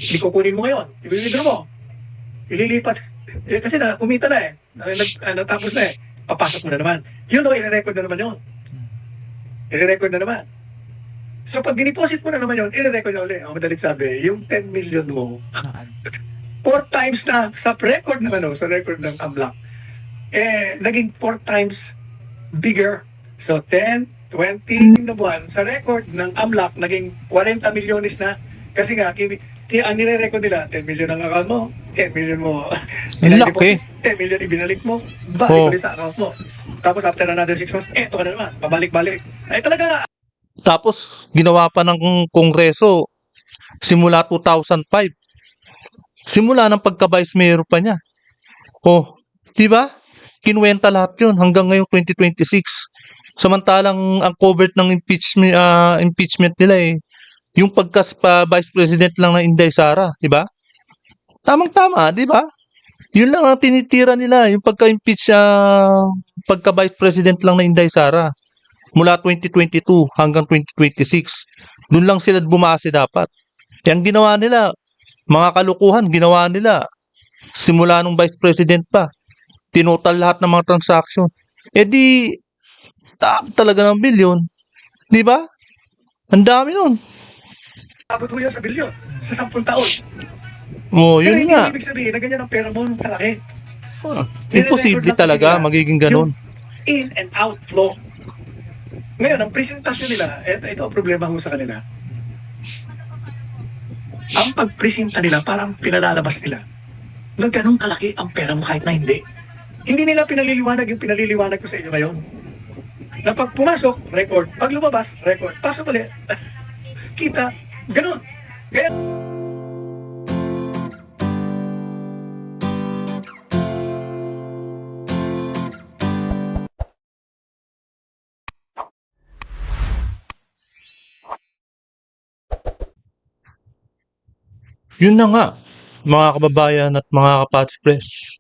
Hindi kukunin mo ngayon. I-withdraw mo. Ililipat. Kasi kumita na eh. Natapos na eh. Papasok mo na naman. Yun o, i-record na naman yun. I-record na naman. So pag diniposit mo na naman yun, i-record na ulit. Ang madalit sabi, yung 10 million mo, 4 times na sa record ng sa record ng AMLAC, naging 4 times bigger. So 10, 20 na buwan sa record ng AMLAC, naging 40 milyones na. Kasi nga, ang nire-record nila, 10 million ang account mo, 10 million mo, Laki. 10 million ibinalik mo, balik ulit sa account mo. Tapos after another 6 months, eto ka na naman, pabalik-balik. Ay talaga, Tapos, ginawa pa ng Kongreso simula 2005. Simula ng pagka-vice mayor pa niya. Oh, di ba? Kinuwenta lahat yun hanggang ngayong 2026. Samantalang ang covered ng impeachment nila yung pagka-vice president lang ng Inday Sara, di ba? Tamang-tama, di ba? Yun lang ang tinitira nila, yung pagka-impeach, pagka-vice president lang ng Inday Sara. Mula 2022 hanggang 2026. Doon lang sila bumase dapat. Yang ginawa nila, mga kalukuhan, ginawa nila simula nung vice president pa. Tinotal lahat ng mga transaction. Di, talaga ng bilyon. Di ba? Ang dami nun. abot ko yan sa bilyon, sa 10 taon. Oh, Pero yun hindi nga. ibig sabihin na ganyan ang pera mo nung kalaki. Imposible talaga, magiging ganun. In and out flow. Ngayon, ang presentasyon nila, ito ang problema ko sa kanila. Ang pagpresenta nila, parang pinalalabas nila na ganun kalaki ang pera mo kahit na hindi. Hindi nila pinaliliwanag yung pinaliliwanag ko sa inyo ngayon. Na pag pumasok, record. Pag lumabas, record. Pasok ulit. Kita. Ganun. Kaya... Yun na nga, mga kababayan at mga kapatspres.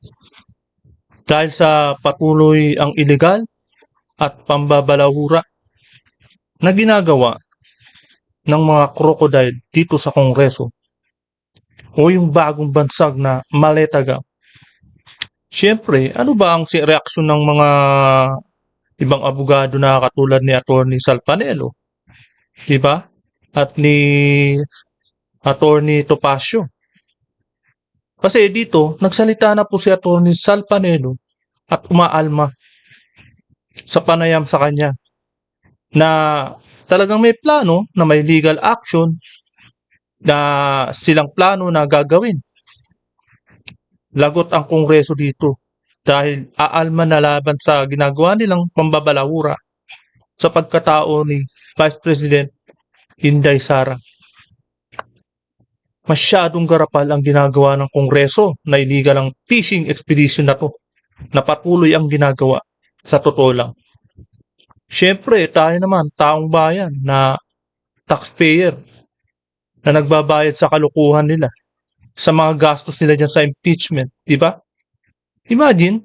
Dahil sa patuloy ang ilegal at pambabalahura na ginagawa ng mga crocodile dito sa Kongreso o yung bagong bansag na Maletaga. Siyempre, ano ba ang reaksyon ng mga ibang abogado na katulad ni Attorney Salpanelo, di ba? At ni Attorney Topacio. Kasi dito, nagsalita na po si Attorney Salpanelo at umaalma sa panayam sa kanya na talagang may plano na may legal action na silang plano na gagawin. Lagot ang Kongreso dito dahil aalma na laban sa ginagawa nilang pambabalahura sa pagkatao ni Vice President Inday Sara. Masyadong garapal ang ginagawa ng Kongreso na illegal ang fishing expedition na to na patuloy ang ginagawa sa totoo lang. Siyempre, tayo naman, taong bayan na taxpayer na nagbabayad sa kalukuhan nila sa mga gastos nila dyan sa impeachment, di ba? Imagine,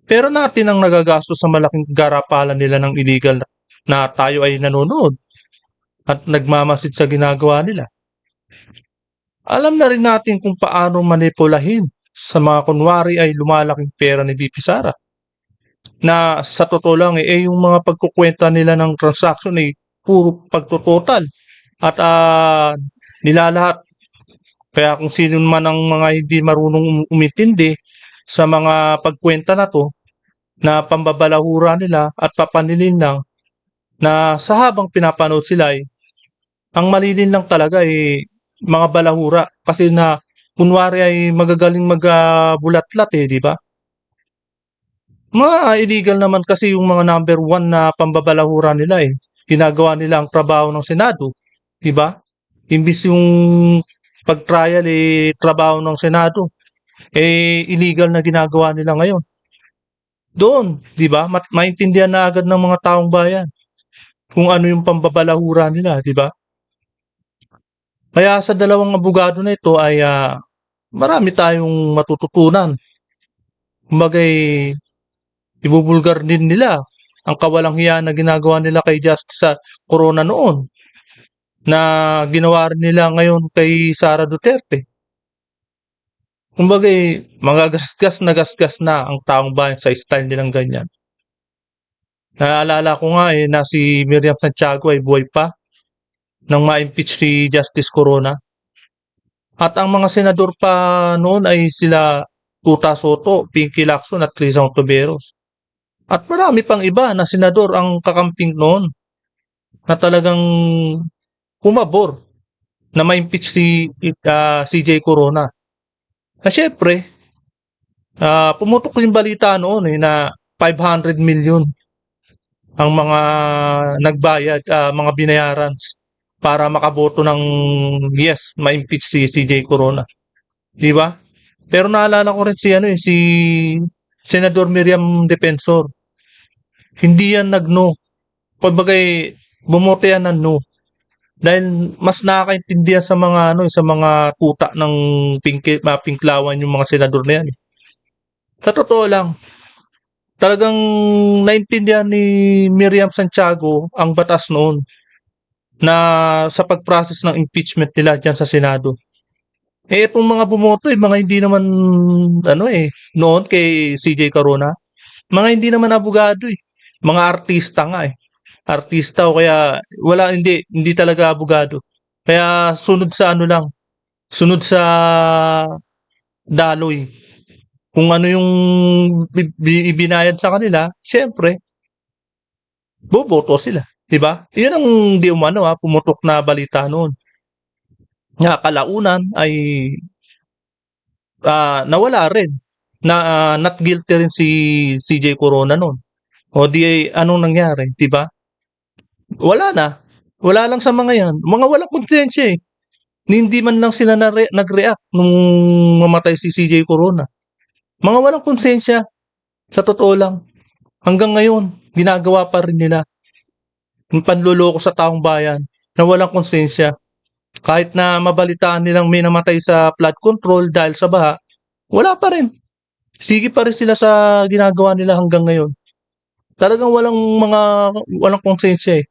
pero natin ang nagagastos sa malaking garapalan nila ng illegal na tayo ay nanonood at nagmamasid sa ginagawa nila. Alam na rin natin kung paano manipulahin sa mga kunwari ay lumalaking pera ni VP Sara. Na sa totoo lang yung mga pagkukwenta nila ng transaction ay puro pagtototal at nilalahat. Kaya kung sino man ang mga hindi marunong umintindi sa mga pagkwenta na to, na pambabalahura nila at papanilin lang, na sa habang pinapanood sila ang malilin lang talaga mga balahura kasi na kunwari ay magagaling magbulatlat di ba? Mga illegal naman kasi yung mga number 1 na pambabalahura nila Ginagawa nila ang trabaho ng Senado, di ba? Imbis yung pag-trial trabaho ng Senado, illegal na ginagawa nila ngayon. Doon, di ba? Maintindihan na agad ng mga taong bayan kung ano yung pambabalahura nila, di ba? Kaya sa dalawang abogado na ito ay marami tayong matututunan. Kumbaga ibubulgar din nila ang kawalang hiya na ginagawa nila kay Justice sa Corona noon. na ginawa rin nila ngayon kay Sara Duterte. Kumbaga, gasgas na ang taong bayan sa style nilang ganyan. Naalala ko nga na si Miriam Santiago ay buhay pa nang ma-impeach si Justice Corona. At ang mga senador pa noon ay sila Tuta Soto, Pinky Lacson at Risa Ontiveros. At marami pang iba na senador ang kakamping noon na talagang pumabor na ma-impeach si CJ Corona. Na syempre, pumutok yung balita noon na 500 million ang mga nagbayad, mga binayaran para makaboto ng yes, ma-impeach si CJ Corona. Di ba? Pero naalala ko rin si Senador Miriam Defensor. Hindi yan nag-no. Kumbaga, bumoto yan ng no. Dahil mas nakakaintindihan sa mga sa mga tuta ng pinklawan yung mga senador na yan. Sa totoo lang, talagang naintindihan ni Miriam Santiago ang batas noon na sa pag-process ng impeachment nila dyan sa Senado. Itong mga bumoto, mga hindi naman, noon kay CJ Corona, mga hindi naman abogado mga artista nga artista o kaya hindi talaga abogado. Kaya sunod sa sunod sa daloy. Kung ano yung ibinayad sa kanila, syempre, boboto sila. Diba? Yun ang di umano pumutok na balita noon. Nga kalaunan ay nawala rin. Not guilty rin si CJ Corona noon. O di anong nangyari, diba? Wala na. Wala lang sa mga yan. Mga walang konsensya Hindi man lang sila nag-react nung mamatay si CJ Corona. Mga walang konsensya. Sa totoo lang. Hanggang ngayon, ginagawa pa rin nila. Yung panluloko sa taong bayan na walang konsensya. Kahit na mabalitaan nilang may namatay sa flood control dahil sa baha, wala pa rin. Sige pa rin sila sa ginagawa nila hanggang ngayon. Talagang walang konsensya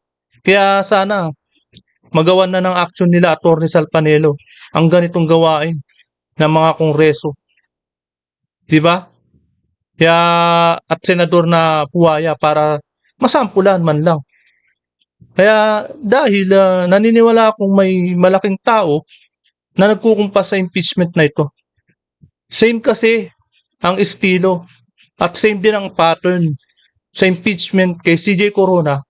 Kaya sana magawan na ng action nila Atty. Salpanelo ang ganitong gawain ng mga kongreso. 'Di ba? Kaya at senador na puwaya para masampulan man lang. Kaya dahil naniniwala akong may malaking tao na nagkukumpas sa impeachment na ito. Same kasi ang estilo at same din ang pattern sa impeachment kay CJ Corona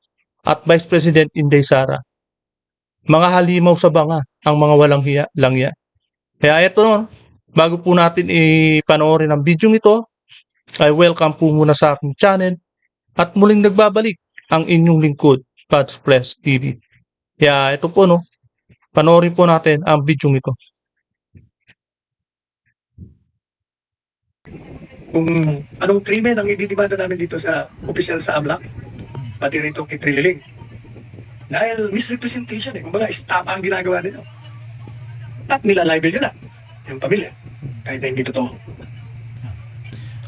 at Vice President Inday Sara. Mga halimaw sa banga ang mga walang hiya lang yan. Kaya ito, bago po natin ipanoorin ang video ito, ay welcome po muna sa aking channel at muling nagbabalik ang inyong lingkod, God's Press TV. Kaya ito po panoorin po natin ang video ito. Kung anong krimen ang ididimanda namin dito sa opisyal sa AMLAC, pati rito kay Trililing. Dahil misrepresentation kumbaga estapa ang ginagawa nito. At nilalibel nila yung pamilya. Kahit na hindi totoo.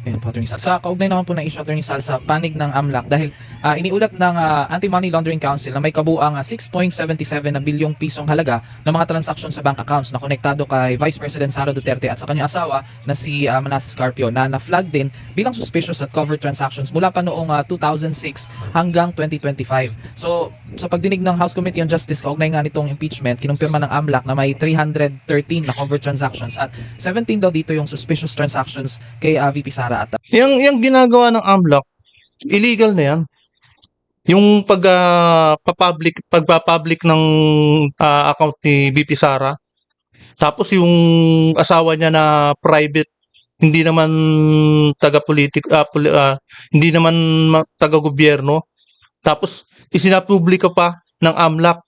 Ayun po, Atty. Sal. Sa kaugnay naman po ng issue, Atty. Sal, sa panig ng AMLAC, dahil iniulat ng Anti-Money Laundering Council na may kabuang 6.77 na bilyong pisong halaga ng mga transaksyon sa bank accounts na konektado kay Vice President Sara Duterte at sa kanyang asawa na si Manasseh Carpio na na-flag din bilang suspicious at covered transactions mula pa noong 2006 hanggang 2025. So, sa pagdinig ng House Committee on Justice, kaugnay nga nitong impeachment, kinumpirma ng AMLAC na may 313 na covered transactions at 17 daw dito yung suspicious transactions kay VP Sara. Yung ginagawa ng AMLAC, illegal na yan. Yung pagpa-public ng account ni VP Sara, tapos yung asawa niya na private, hindi naman taga-politik, hindi naman taga-gobyerno, tapos isinapublika pa ng AMLAC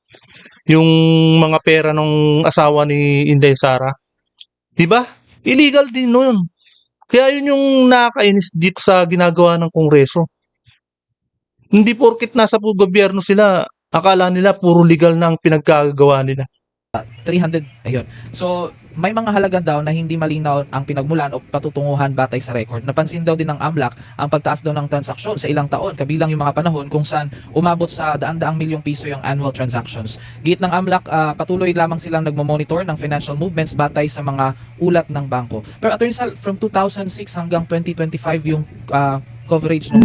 yung mga pera ng asawa ni Inday Sara. 'Di ba? Illegal din yun. Kaya yun yung nakakainis dito sa ginagawa ng Kongreso. Hindi porket nasa gobyerno sila, akala nila puro legal na ang pinagkagawa nila. 300, ayun. So, may mga halaga daw na hindi malinaw ang pinagmulan o patutunguhan batay sa record. Napansin daw din ng AMLAC ang pagtaas daw ng transaksyon sa ilang taon, kabilang yung mga panahon kung saan umabot sa daan-daang milyong piso yung annual transactions. Giit ng AMLAC, patuloy lamang silang nagmo-monitor ng financial movements batay sa mga ulat ng bangko. Pero Attorney Sal, from 2006 hanggang 2025 yung coverage ng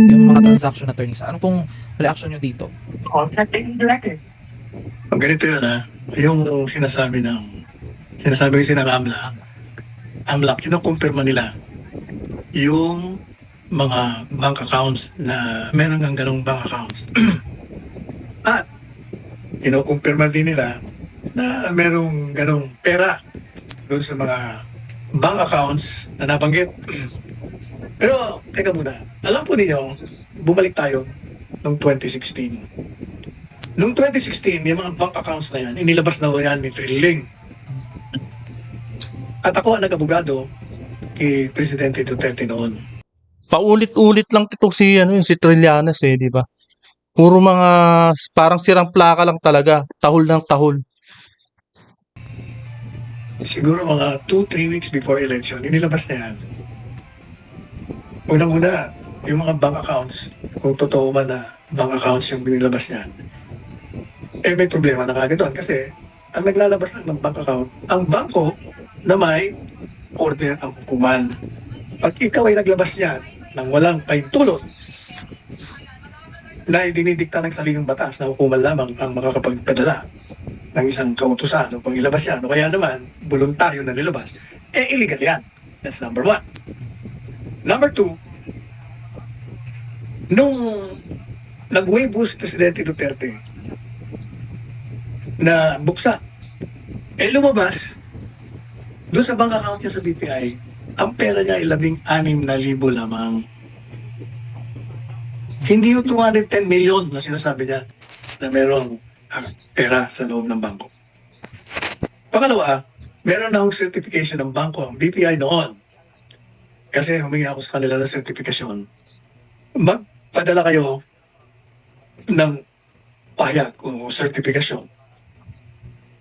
yung mga transaction, Attorney Sal. Ano pong reaction nyo dito? Ang ganito yun yung sinasabi kasi ng AMLAC, kinukumpirma nila yung mga bank accounts na meron ng ganong bank accounts. At kinukumpirma din nila na merong ganong pera doon sa mga bank accounts na nabanggit. Pero, teka muna, alam po ninyo, bumalik tayo noong 2016. Noong 2016, yung mga bank accounts na yan, inilabas na yan ni Trilling. At ako ang nag-abogado kay Presidente Duterte noon. Paulit-ulit lang itong si Trillanes di ba? Puro mga parang sirang plaka lang talaga, tahol ng tahol. Siguro mga 2-3 weeks before election, inilabas na yan. Unang-una, yung mga bank accounts, kung totoo man na bank accounts yung binilabas niya, may problema na kagad doon kasi ang naglalabas ng bank account, ang bangko na may order ang hukuman. Pag ikaw ay naglabas niyan nang walang pahintulot na dinidikta ng saligang batas na hukuman lamang ang makakapagpadala ng isang kautusan upang ilabas yan, o kaya naman, voluntaryo na nilabas, illegal yan. That's number 1. Number 2, nung nag-wave si Presidente Duterte na buksa, lumabas doon sa bank account niya sa BPI, ang pera niya ay 16,000 lamang. Hindi yung 210 million na sinasabi niya na merong pera sa loob ng bangko. Pangalawa, meron na akong certification ng bangko, ang BPI noon. Kasi humingi ako sa kanila ng certification. Magpadala kayo ng pahayag o certification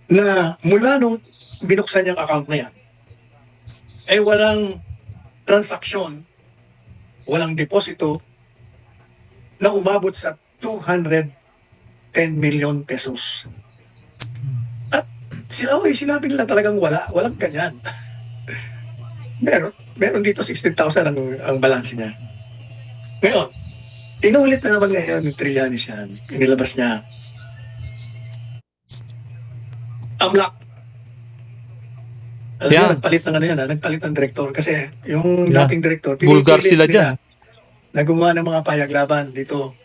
na mula nung binuksan niyang account na yan, walang transaksyon, walang deposito na umabot sa 210 million pesos. At sinabi nila talagang walang ganyan. meron dito 16,000 ang balance niya. Ngayon, inulit na naman ngayon ng Trillanes yan. Inilabas niya. AMLAC. Alam niyo, nagpalit ng nagpalit ng direktor kasi yung dating direktor, Bulgar sila dyan. Na gumawa ng mga payaglaban dito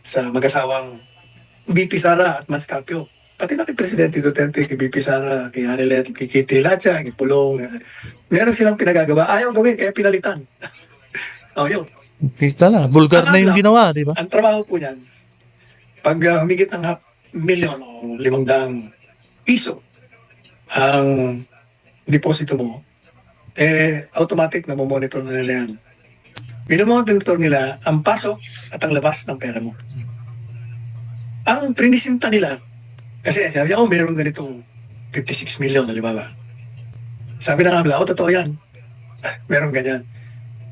sa mag-asawang BP Sara at Mascapio. Pati na kay Presidente Duterte, kay BP Sara, kay Anilet, kay Kitty Lacha, kay Pulong. Meron silang pinagagawa. Ayaw gawin, kaya pinalitan. Yun. Kita na, bulgar na yung ginawa, di ba? Ang trabaho po niyan, pag humigit ng 500,000 o 500 piso ang deposito mo, automatic na monitor na nila yan. Minomonitor nila ang pasok at ang labas ng pera mo. Ang prinisinta nila, kasi sabi niya, meron ganitong 56 million, halimbawa. Sabi ng AMLA, totoo yan. Meron ganyan.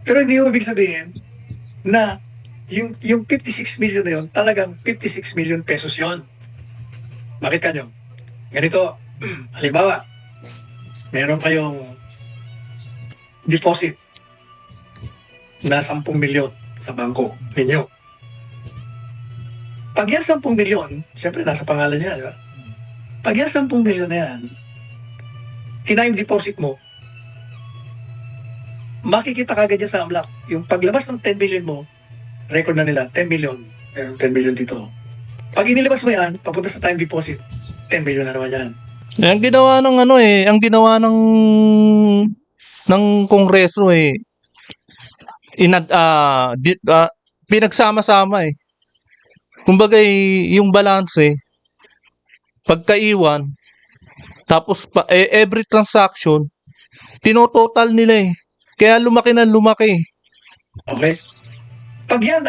Pero hindi yung ibig sabihin na yung 56 million na yun, talagang 56 million pesos yun. Bakit kanyo? Ganito, halimbawa, meron kayong deposit na 10 milyon sa bangko ninyo. Pag yan 10 milyon, siyempre nasa pangalan niya, di ba? Pag yan 10 milyon na yan, yung deposit mo, makikita kagad yan sa AMLAC. Yung paglabas ng 10 million mo, record na nila, 10 million. Meron 10 million dito. Pag inilabas mo yan, papunta sa time deposit, 10 million na naman yan. Ang ginawa ng ang ginawa ng Kongreso pinagsama-sama Kumbaga yung balance pagkaiwan tapos every transaction tinototal nila Kaya lumaki na lumaki. Okay? Pag yan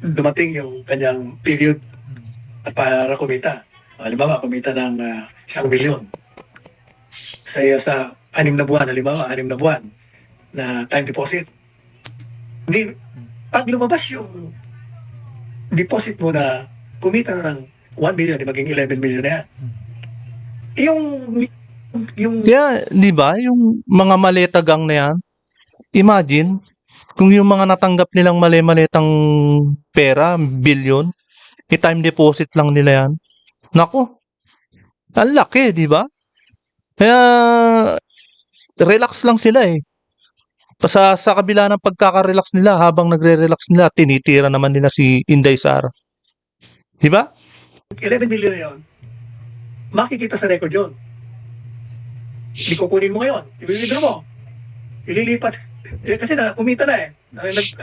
dumating yung kanyang period para kumita. Halimbawa, kumita ng 1 milyon sa 6 na buwan, halimbawa, 6 na buwan na time deposit. Di, pag lumabas yung deposit mo na kumita na ng 1 million, di maging 11 million na yan. Yung Kaya, di ba, yung mga maleta gang na yan, imagine, kung yung mga natanggap nilang mali-maletang pera, billion, i-time deposit lang nila yan. Nako, ang laki, di ba? Kaya, relax lang sila eh. Sa kabila ng pagkaka-relax nila, habang nagre-relax nila, tinitira naman nila si Inday Sara. Di ba? 11 million na yun, makikita sa record yun. Hindi kukunin mo ngayon, i-withdraw mo, ililipat. Kasi na, kumita na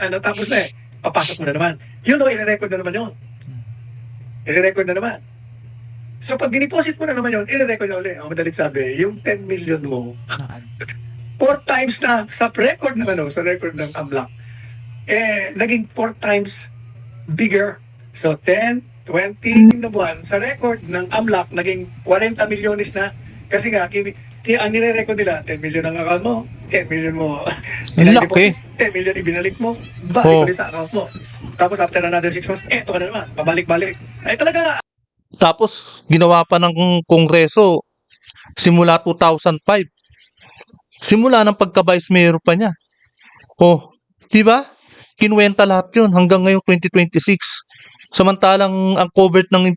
natapos na papasok mo na naman. Yun o, i-record na naman yun. I-record na naman. So pag diniposit mo na naman yun, i-record na ulit. Ang madalit sabi, yung 10 million mo, 4 times na sa record ng sa record ng AMLAC, naging 4 times bigger. So 10, 20 na buwan sa record ng AMLAC, naging 40 milyones na. Kasi nga, ang nire-record nila, 10 million ang account mo, 10 million mo, Ang laki. 10 million ibinalik mo, balik Oh. ulit sa account mo. Tapos after another 6 months, eto ka na naman, pabalik-balik. Ay talaga, Tapos, ginawa pa ng Kongreso simula 2005. Simula ng pagka-vice mayor pa niya. Oh, di ba? Kinuwenta lahat yun hanggang ngayong 2026. Samantalang ang covered ng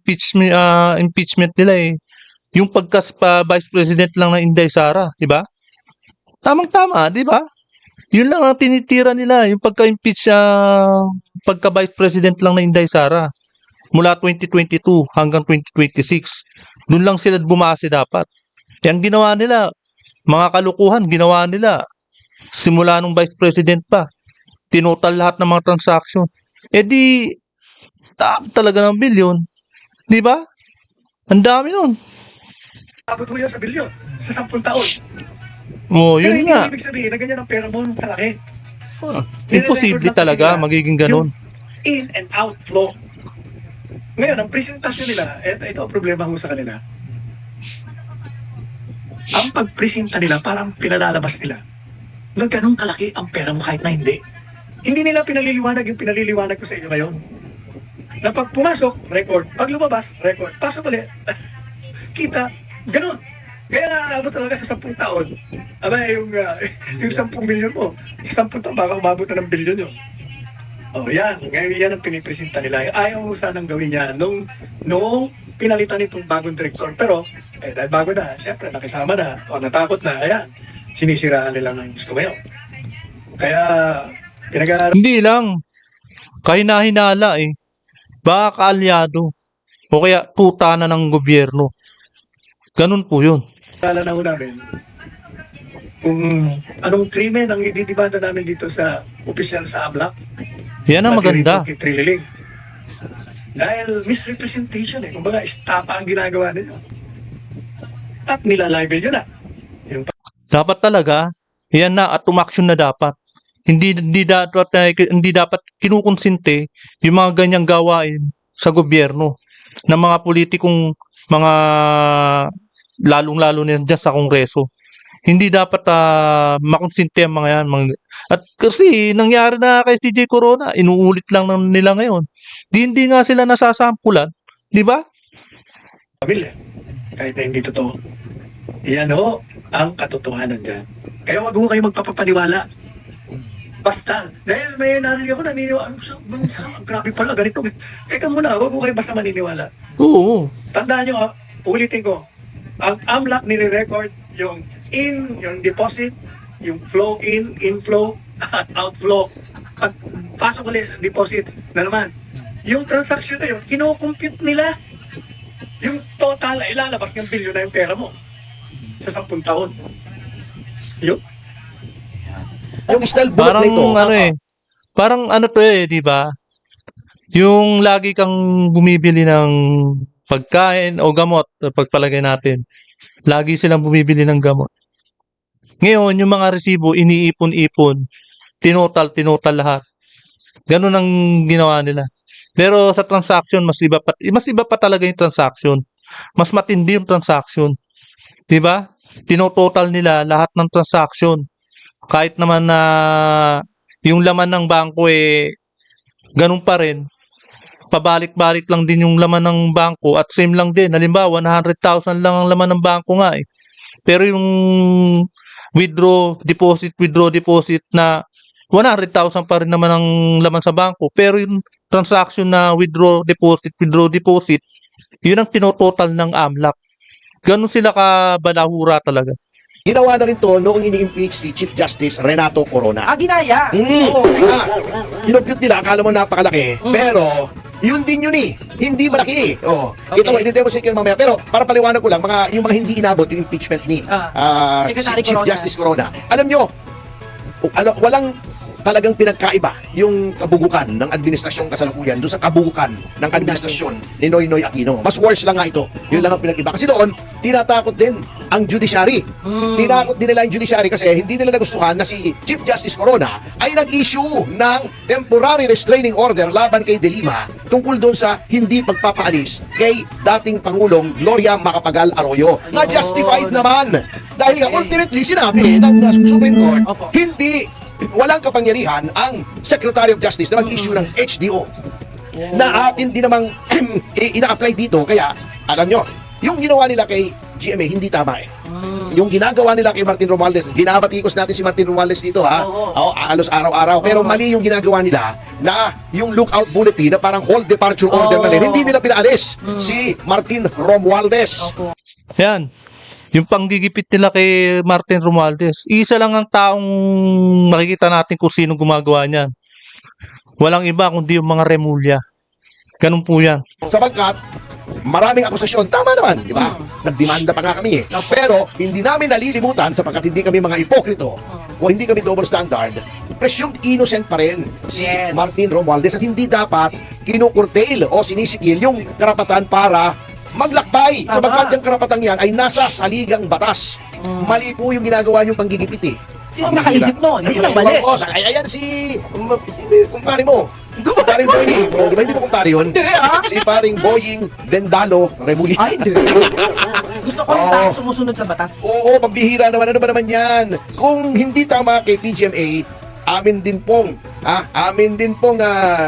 impeachment nila yung vice president lang ng Inday Sara, di ba? Tamang-tama, di ba? Yun lang ang tinitira nila, yung pagka-impeach pagka-vice president lang ng Inday Sara mula 2022 hanggang 2026. Doon lang sila bumase dapat. Yang ginawa nila, mga kalukuhan, ginawa nila simula nung vice president pa. Tinotal lahat ng mga transaction. Di, talaga ng bilyon. Di ba? Ang dami nun. abot ko yan sa bilyon sa 10 taon. Oh, Pero yun hindi nga. ibig sabihin na ganyan ang pera mo ng kalaki. Imposible Nire-record lang kasi talaga nila magiging ganun. In and outflow. Ngayon, ang presentasyon nila, ito ang problema mo sa kanila. Ang pagpresenta nila, parang pinalalabas nila na ganun kalaki ang pera mo kahit na hindi. Hindi nila pinaliliwanag yung pinaliliwanag ko sa inyo ngayon. Na pag pumasok, record. Pag lumabas, record. Pasok ulit. Kita. Ganun. Kaya naaabot talaga sa 10 taon. Aba, yung 10 milyon mo, sa 10 taon, baka umabot na ng bilyon yun. Oh, yan. Ngayon, yan ang pinipresenta nila. Ayaw mo sanang gawin yan nung pinalitan itong bagong direktor. Pero, dahil bago na, siyempre, nakisama na, o natakot na, ayan, sinisiraan nila ng gusto ngayon. Kaya, pinag-aaral Hindi lang. Kahina-hinala eh. Baka kaalyado. O kaya puta na ng gobyerno. Ganun po yun. na ho namin kung anong krimen ang ididibanda namin dito sa opisyal sa AMLAC. Yan ang Pati maganda. rito kay Trililing. Dahil misrepresentation kumbaga istapa ang ginagawa nila. At nilalabel yun na. Yung Dapat talaga, yan na at umaksyon na dapat. Hindi dapat kinukonsinte yung mga ganyang gawain sa gobyerno ng mga politikong mga lalong-lalo na dyan sa Kongreso. Hindi dapat makonsinte ang mga yan. At kasi nangyari na kay CJ Corona, inuulit lang nila ngayon. Hindi nga sila nasasampulan, di ba? pamilya. Kahit na hindi totoo. Yan ho ang katotohanan dyan. Kaya wag ho kayo magpapapaniwala. Basta. Dahil may narinig ako, naniniwala. Grabe pala, ganito. Teka muna, wag ho kayo basta maniniwala. Oo. Tandaan nyo, ulitin ko. Ang AMLAC nire-record yung yung deposit, yung flow in, inflow, at outflow. Pag pasok ulit, deposit na naman. Yung transaction na yun, kinocompute nila. Yung total na ilalabas ng bilyon na yung pera mo sa 10 taon. Yun. Yung style bullet Parang na ito. parang ano to di ba? Yung lagi kang bumibili ng pagkain o gamot, pagpalagay natin. Lagi silang bumibili ng gamot. Ngayon, yung mga resibo, iniipon-ipon, tinotal lahat. Ganun ang ginawa nila. Pero sa transaction, mas iba pa talaga yung transaction. mas matindi yung transaction. 'Di ba? Tinototal nila lahat ng transaction. Kahit naman na yung laman ng bangko ganun pa rin. Pabalik-balik lang din yung laman ng bangko at same lang din. Halimbawa, 100,000 lang ang laman ng bangko nga eh. Pero yung withdraw deposit na 100,000 pa rin naman ang laman sa bangko. Pero yung transaction na withdraw deposit, yun ang tinototal ng AMLAC. Ganun sila kabalahura talaga. Ginawa na rin to noong ini-impeach si Chief Justice Renato Corona. Ginaya. Oo. Kinompute nila, akala mo napakalaki. Pero, yun din yun eh. Hindi malaki eh. Oh. Okay. Ito mo, i-demonstrate ko mamaya. Pero, para paliwanag ko lang, yung mga hindi inabot yung impeachment ni Secretary si Chief Corona. Justice Corona. Alam nyo, walang talagang pinagkaiba yung kabugukan ng administrasyong kasalukuyan doon sa kabugukan ng administrasyon ni Noynoy Aquino. Mas worse lang nga ito. Yun lang ang pinag-iba. Kasi doon, tinatakot din ang judiciary. Tinakot din nila yung judiciary kasi hindi nila nagustuhan na si Chief Justice Corona ay nag-issue ng temporary restraining order laban kay De Lima tungkol doon sa hindi pagpapaalis kay dating Pangulong Gloria Macapagal Arroyo. Na justified naman. Dahil nga ultimately sinabi ng Supreme Court, Opo. walang kapangyarihan ang Secretary of Justice na mag-issue ng HDO na atin din namang ina-apply dito. Kaya, alam nyo, yung ginawa nila kay GMA, hindi tama eh. Yung ginagawa nila kay Martin Romualdez, binabatikos natin si Martin Romualdez dito ha. Oo, halos araw-araw. Pero mali yung ginagawa nila na yung lookout bulletin na parang hold departure order na rin. Hindi nila pinaalis si Martin Romualdez. Yan. Yung panggigipit nila kay Martin Romualdez, isa lang ang taong makikita natin kung sino gumagawa niyan. Walang iba kundi yung mga Remulla. Ganun po yan. Sapagkat maraming akusasyon. Tama naman, di ba? Nagdemanda pa nga kami eh. Pero hindi namin nalilimutan sapagkat hindi kami mga ipokrito o hindi kami double standard. Presumed innocent pa rin si Yes. Martin Romualdez at hindi dapat kinukurtail o sinisikil yung karapatan para maglakbay. Tama. Sapagkat yung karapatan yan ay nasa saligang batas. Mali po yung ginagawa yung panggigipit eh. Sino nakaisip nun? Hindi lang mali. Oo, ayan si kumpare mo. Paring Boying. Oh, di ba hindi mo kumpare yun? Si paring Boying Dendalo Remulla. Ay, di. Gusto ko yung taong sumusunod sa batas. Oo, pambihira naman. Ano ba naman yan? Kung hindi tama kay PGMA, amin din pong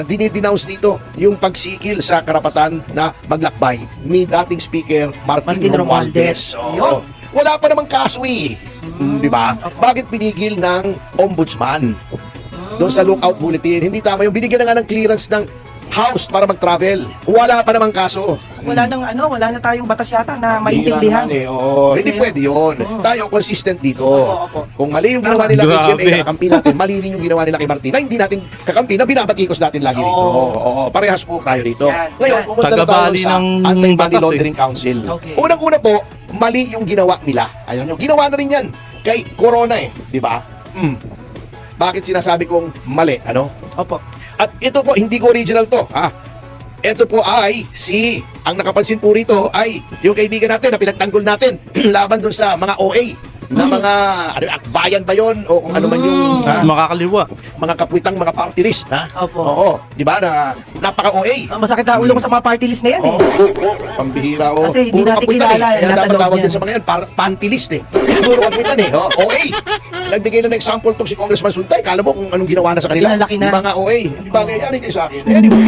dinidenounce dito yung pagsikil sa karapatan na maglakbay ni dating Speaker Martin Martin Romualdez. Romualdez. Oo. Wala pa namang kaso eh. Di ba? Bakit pinigil ng ombudsman? Doon sa lookout bulletin. Hindi tama yung binigyan na nga ng clearance ng House para mag-travel. Wala pa namang kaso. Wala na tayong batas yata na maintindihan. Hindi pwede yun. Tayo consistent dito. Opo. Kung mali yung ginawa nila kay Grabe. GMA na kakampi natin, mali rin yung ginawa nila kay Martin na hindi natin kakampi na binabatikos natin lagi dito. Oo, parehas po tayo dito. Yan. Ngayon, pumunta na tayo Tagabali sa ng Anti-Money batas, Laundering Council. Okay. Unang-una po, mali yung ginawa nila. Ayun nyo, ginawa na rin yan kay Corona eh. Di ba? Bakit sinasabi kong mali? Ano? Opo. At ito po, hindi ko original to. Ito po ay ang nakapansin po rito ay yung kaibigan natin na pinagtanggol natin laban dun sa mga OA na mga akbayan ba yon o kung ano man yung Makakaliwa. mga kapwitang mga party list Opo. Oo, di ba na napaka-OA. Masakit na ulo ko sa mga party list na yan eh. Pambihira Kasi hindi puro natin kapwitan kilala eh. Kaya nasa dapat loob tawag niyan. din sa mga yan, panty list eh. Puro kapwitan eh. OA. Nagbigay na ng example tong si Congressman Sultay. Kala mo kung anong ginawa na sa kanila. Pinalaki na. Yung mga OA. Hindi ba kaya kayo sa akin? Anyway,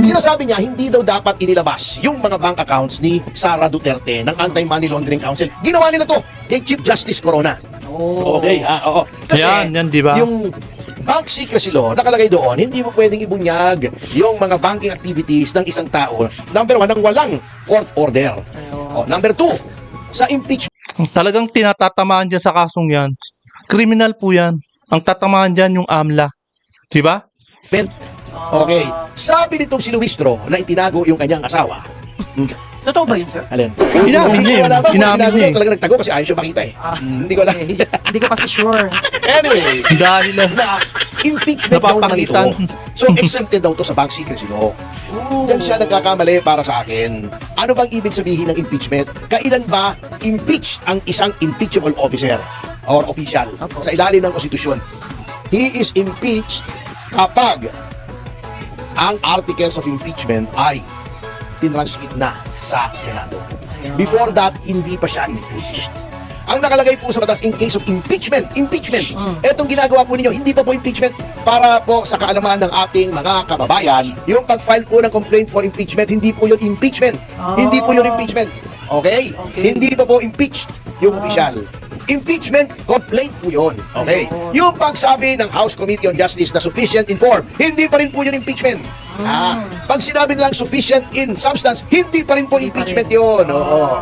sinasabi niya, hindi daw dapat inilabas yung mga bank accounts ni Sara Duterte ng Anti-Money Laundering Council. Ginawa nila to kay Chief Justice Corona. Okay, oo. Kasi Yan, di ba? yung bank secrecy law, nakalagay doon, hindi mo pwedeng ibunyag yung mga banking activities ng isang tao. Number 1, ng walang court order. Number 2, sa impeachment. Talagang tinatatamaan dyan sa kasong yan. Criminal po yan. Ang tatamaan dyan yung AMLA. Di ba? Okay. Sabi nitong si Luistro na itinago yung kanyang asawa. Totoo ba yun, sir? Alin? Inamin niya yun. Hindi ko alam kung Inamin itinago niya yun. Talaga nagtago kasi ayaw siya makita eh. Hindi ko alam. Okay. Hindi ko kasi sure. Anyway, Dahil na impeachment daw naman ito. Napapalitan. So, exempted daw to sa bank secrecy law. Yan siya nagkakamali para sa akin. Ano bang ibig sabihin ng impeachment? Kailan ba impeached ang isang impeachable officer or official sa ilalim ng konstitusyon? He is impeached kapag ang articles of impeachment ay tinransmit na sa Senado. Before that, hindi pa siya impeached. Ang nakalagay po sa batas in case of impeachment, etong ginagawa po ninyo, hindi pa po impeachment para po sa kaalaman ng ating mga kababayan, yung pag-file po ng complaint for impeachment, hindi po yun impeachment. Hindi po yun impeachment. Okay? Hindi pa po impeached yung opisyal. Impeachment complaint po yun. Okay? Yung pagsabi ng House Committee on Justice na sufficient in form, hindi pa rin po yun impeachment. Pag sinabi nilang sufficient in substance, hindi pa rin po impeachment yun. Oo.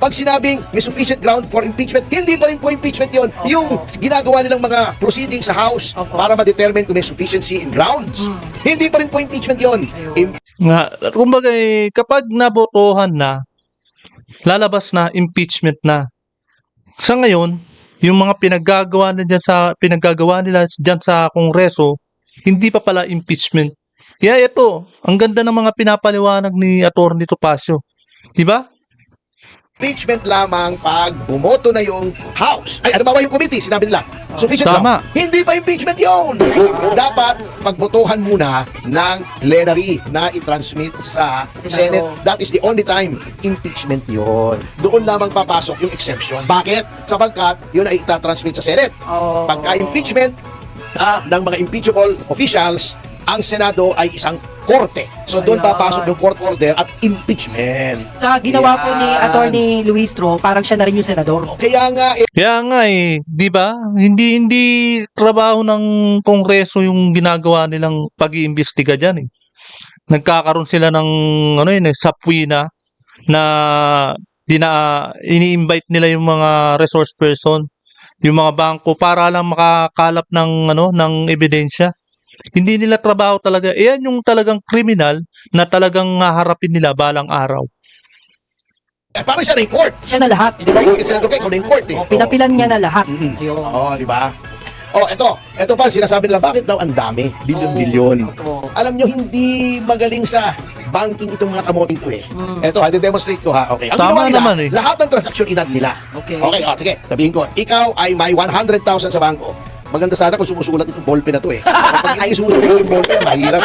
Pag sinabing may sufficient ground for impeachment, hindi pa rin po impeachment yun. Yung ginagawa nilang mga proceedings sa House para ma-determine kung may sufficiency in grounds, hindi pa rin po impeachment yun. Nga, kumbaga kapag nabotohan na, lalabas na, impeachment na. Sa ngayon, yung mga pinagagawa nila diyan sa Kongreso, hindi pa pala impeachment. Kaya ito, ang ganda ng mga pinapaliwanag ni Atty. Topacio. 'Di ba? Impeachment lamang pag bumoto na yung House. Ay, ano ba yung committee? Sinabi nila. Sufficient Tama. ground. Hindi pa impeachment yun. Dapat pagbotohan muna ng plenary na i-transmit sa Senate. That is the only time impeachment yun. Doon lamang papasok yung exemption. Bakit? Sapagkat yun ay itatransmit sa Senate. Pagka-impeachment ng mga impeachable officials, ang Senado ay isang korte. So doon papasok yung court order at impeachment. Sa ginawa po ni Attorney Luis Tro, parang siya na rin yung senador. Kaya nga, 'di ba? Hindi trabaho ng Kongreso yung ginagawa nilang pag-iimbestiga diyan eh. Nagkakaroon sila ng sapwina na ini-invite nila yung mga resource person, yung mga bangko para lang makakalap ng ebidensya. Hindi nila trabaho talaga. Iyan yung talagang kriminal na talagang haharapin nila balang araw. parang siya na yung court. Siya na lahat. Hindi ba yung senador kayo, ikaw na yung court eh. Pinapilan niya na lahat. Ayun. Oo, di ba? Ito pa, sinasabi nila, bakit daw ang dami? Bilyon-bilyon. Alam nyo, hindi magaling sa banking itong mga kamoting to eh. Ito, demonstrate ko ha. Okay. Ang Tama ginawa nila, naman eh. lahat ng transaksyon inad nila. Okay. Okay, sige, sabihin ko, ikaw ay may 100,000 sa bangko. Maganda sana kung sumusulat itong ballpen na to eh. Kapag hindi sumusulat yung ballpen, mahirap.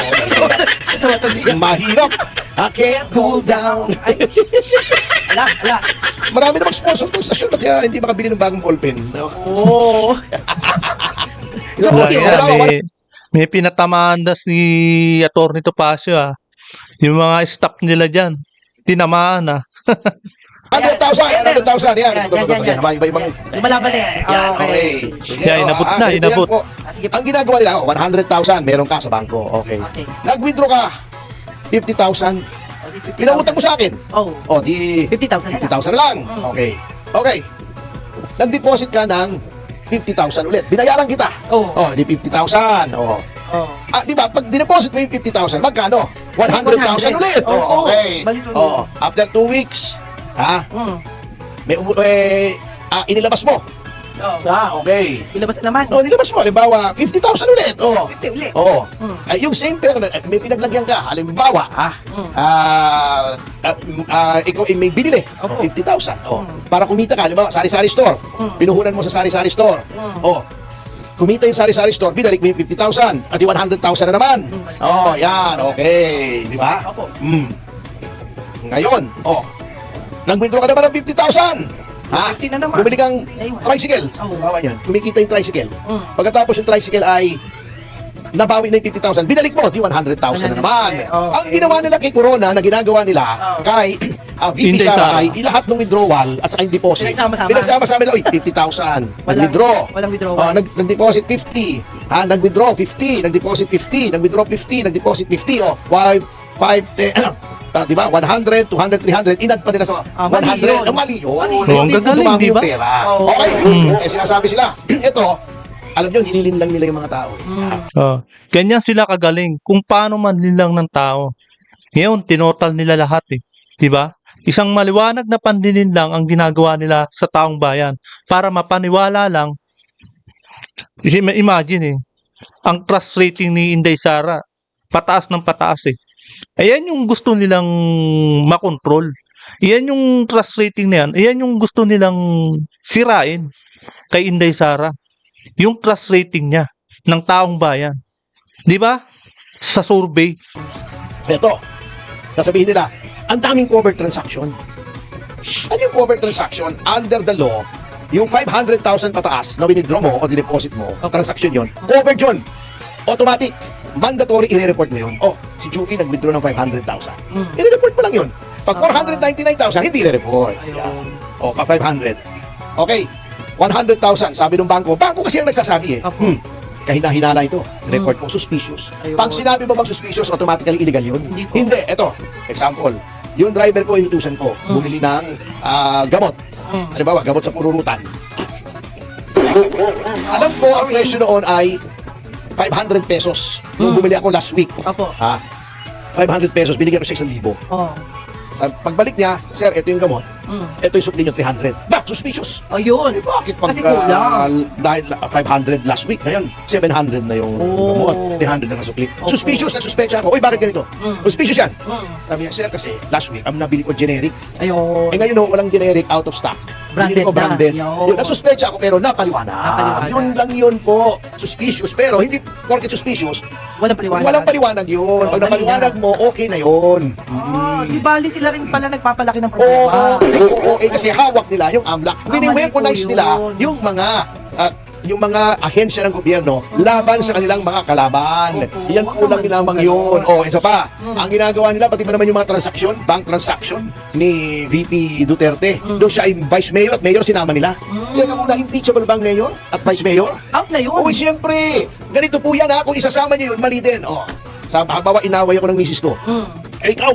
Mahirap. I can't cool down. Ala. Marami namang sponsor ng stasyon, ba't kaya hindi makabili ng bagong ballpen? Oo. May pinatamaan na si Atty. Topacio Yung mga staff nila diyan, tinamaan 100,000 yan. Yan. Iba-ibang. Lumalaban na yan. Yan, okay. Yeah, inabot na, ganito inabot. yan po. Sige. Ang ginagawa nila, 100,000 meron ka sa bangko. Okay. Okay. Nag-withdraw ka, 50,000. Pinautang mo sa akin. Oh. O, di 50,000 na lang. 50,000 na lang. Okay. Okay. Nag-deposit ka ng 50,000 ulit. Binayaran kita. Oh. O, di 50,000. O. Oh. Di ba, pag dineposit mo yung 50,000, magkano? 100,000 ulit. Oo. Okay. Balik ulit. O, after 2 weeks, may inilabas mo. Oh. Okay. Ilabas naman. Nilabas mo, halimbawa, 50,000 ulit. 50 ulit. Oo. Yung same pera na may pinaglagyan ka, halimbawa, ikaw ay may binili, Opo. 50,000. Para kumita ka, halimbawa, sari-sari store. Pinuhunan mo sa sari-sari store. Kumita yung sari-sari store, binalik mo yung 50,000 at yung 100,000 na naman. Yan, okay. Di ba? Opo. Ngayon, nag-withdraw ka naman ng 50,000. 50 na naman. Bumili kang Ayun. tricycle. Oo. Bawa yan. Kumikita yung tricycle. Pagkatapos yung tricycle ay nabawi na yung 50,000, binalik mo, di 100,000 na naman. Okay. Ang ginawa nila kay Corona, na ginagawa nila kay VP Inday Sara Sara. ay ilahat ng withdrawal at saka yung deposit. Pinagsama-sama. Pinagsama-sama nila, 50,000. Nag-withdraw. Walang withdrawal. Nag-deposit 50. Nag-withdraw 50. Nag-deposit 50. Nag-withdraw 50. Nag-deposit 50. 5, 10, di ba? 100, 200, 300. Inad pa nila sa mali 100. yun. Mali yun. Ang Hindi po gagaling, dumami di yung ba? pera. Oo. Okay? Eh, sinasabi sila, ito, alam nyo, hinilin lang nila yung mga tao. Ganyan sila kagaling kung paano manlilang ng tao. Ngayon, tinotal nila lahat 'Di ba? Isang maliwanag na panlilin lang ang ginagawa nila sa taong bayan para mapaniwala lang. Imagine ang trust rating ni Inday Sara, pataas ng pataas Ayan yung gusto nilang makontrol. Iyan yung trust rating na yan. Iyan yung gusto nilang sirain kay Inday Sara. Yung trust rating niya ng taong bayan. 'Di ba? Sa survey. Ito, sasabihin nila, ang daming covered transaction. Ano yung covered transaction? Under the law, yung 500,000 pataas na winidraw mo o dineposit mo, transaction yon, covered yun. Automatic. Mandatory, i-report mo yun. Oh, si Juki nag-withdraw ng 500,000. I-report mo lang yun. Pag 499,000, hindi i-report. Ayun. O, pa 500. Okay, 100,000, sabi ng bangko kasi ang nagsasabi eh. Opo. Kahina-hinala ito. Report mo, suspicious. Ayun. Pag sinabi mo bang suspicious, automatically illegal yun? Hindi po. Hindi. Ito, example. Yung driver ko, inutusan ko, bumili ng gamot. Halimbawa, gamot sa pururutan. Alam ko, ang presyo noon ay 500 pesos. Yung bumili ako last week. Opo. 500 pesos, binigyan ko siya 1,000. Oh. Pagbalik niya, sir, ito yung gamot. Mm. Ito yung sukli niyo, 300. Ba, suspicious. Ayun. Bakit pag Kasi kulang. dahil 500 last week, ngayon 700 na yung Oh. gamot, 300 na kasukli. Opo. Suspicious na suspecha ako. Uy, bakit ganito? Suspicious yan. Mm. Sabi niya, sir, kasi last week, ang nabili ko generic. Ayun. Eh ngayon, walang generic, out of stock. Branded Binili ko na. branded. Yun. Yun, nasuspecha ako pero napaliwanag. Napaliwanag. Yun lang yun po. Suspicious. Pero hindi porket suspicious, Walang paliwanag. walang paliwanag yun. Pag Oh, napaliwanag dali mo, okay na yun. Di bali sila rin pala nagpapalaki ng Oo, problema. oo, kasi hawak nila yung AMLAC. Bini-weaponize mali po nila yun. yung mga ahensya ng gobyerno laban sa kanilang mga kalaban. Opo. Yan po lang ginamang yun. O, isa pa, ang ginagawa nila, pati pa naman yung mga transaksyon, bank transaction ni VP Duterte. Doon siya ay vice mayor at mayor sinama nila. Teka muna, impeachable bang mayor at vice mayor? Out na yun. Uy, siyempre, ganito po yan ha, kung isasama niyo yun, mali din. O, sa halimbawa, inaway ako ng misis ko. Eh, ikaw,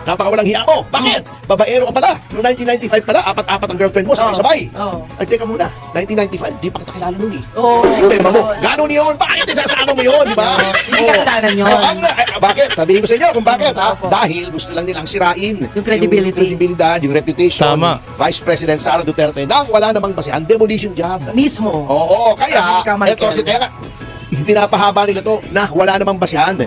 napakawalang hiya mo. Bakit? Babaero ka pala. Noong 1995 pala, apat-apat ang girlfriend mo, sabay-sabay. Oo. Ay, teka muna, 1995, di pa kita kilala nun eh. Oo. Problema mo, gano'n yun? Bakit isasama mo yun, di ba? Hindi ka kasalanan yun. Bakit? Sabihin ko sa inyo kung bakit, ha? Opo. Dahil gusto lang nilang sirain. Yung credibility. Yung credibilidad, yung reputation. Tama. ni Vice President Sara Duterte nang wala namang basihan. Demolition job. Mismo. Oo, kaya, Sabi ni Ka, ito si Teka, pinapahaba nila to na wala namang basihan.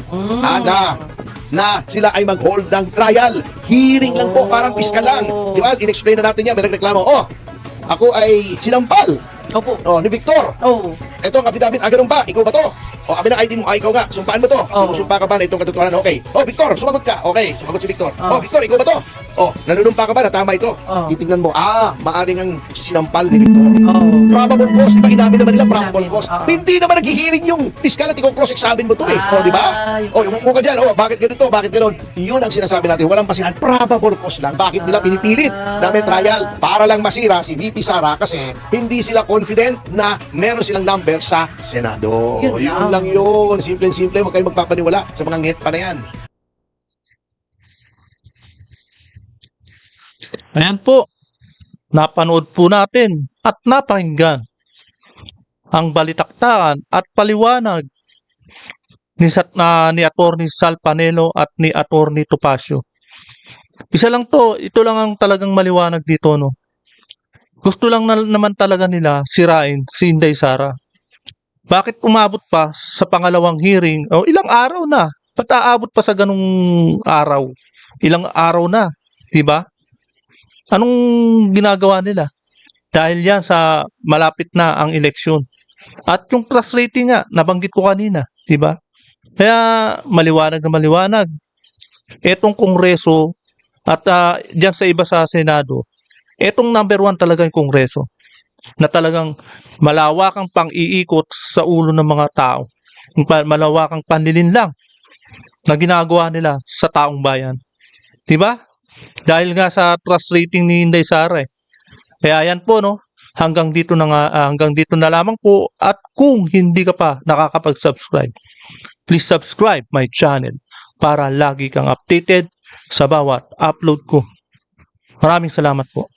Na sila ay mag-hold ng trial. Hearing lang po, parang piskal lang. Di ba? In-explain na natin yan, may nagreklamo. Oh, ako ay sinampal. Opo. Oh, ni Victor. Oo. Ito ang affidavit, ganun ba? Ikaw ba to? O, amin ang ID mo, ikaw nga. Sumpaan mo to. Oo. Sumpa ka ba na itong katotohanan? Okay. Oh, Victor, sumagot ka. Okay, sumagot si Victor. Oo. Oh, Victor, ikaw ba to? Oh, nanunumpa ka ba na tama ito? Oo. Titingnan mo, maaring ang sinampal ni Victor. Oo. Probable cause, diba inamin naman nila probable Inamin, cause. oo. Hindi naman naghihiring yung piskal at ikaw cross-examine mo to eh. O, di ba? Ay. O, yung ka dyan, bakit ganito, bakit ganon? Yun ang sinasabi natin, walang pasihan, probable cause lang. Bakit nila pinipilit na may trial? Para lang masira si VP Sara kasi hindi sila confident na meron silang number sa Senado. Yun Yun lang yun. Simple-simple, huwag kayong magpapaniwala sa mga nget pa na yan. Ayan po, napanood po natin at napakinggan ang balitaktakan at paliwanag ni Attorney Sal Panelo at ni Attorney Topacio. Isa lang to, ito lang ang talagang maliwanag dito, no. Gusto lang naman talaga nila sirain si Inday Sara. Bakit umabot pa sa pangalawang hearing? O ilang araw na? Ba't aabot pa sa ganung araw? Ilang araw na, 'di ba? Anong ginagawa nila? Dahil yan sa malapit na ang eleksyon. At yung trust rating nga, nabanggit ko kanina, di ba? Kaya maliwanag na maliwanag. Etong Kongreso at dyan sa iba sa Senado, etong number 1 talaga yung Kongreso na talagang malawakang pang-iikot sa ulo ng mga tao. Malawakang panlilinlang na ginagawa nila sa taong bayan. Di ba? Dahil nga sa trust rating ni Inday Sara eh. Kaya yan po no, hanggang dito na lamang po at kung hindi ka pa nakakapag-subscribe, please subscribe my channel para lagi kang updated sa bawat upload ko. Maraming salamat po.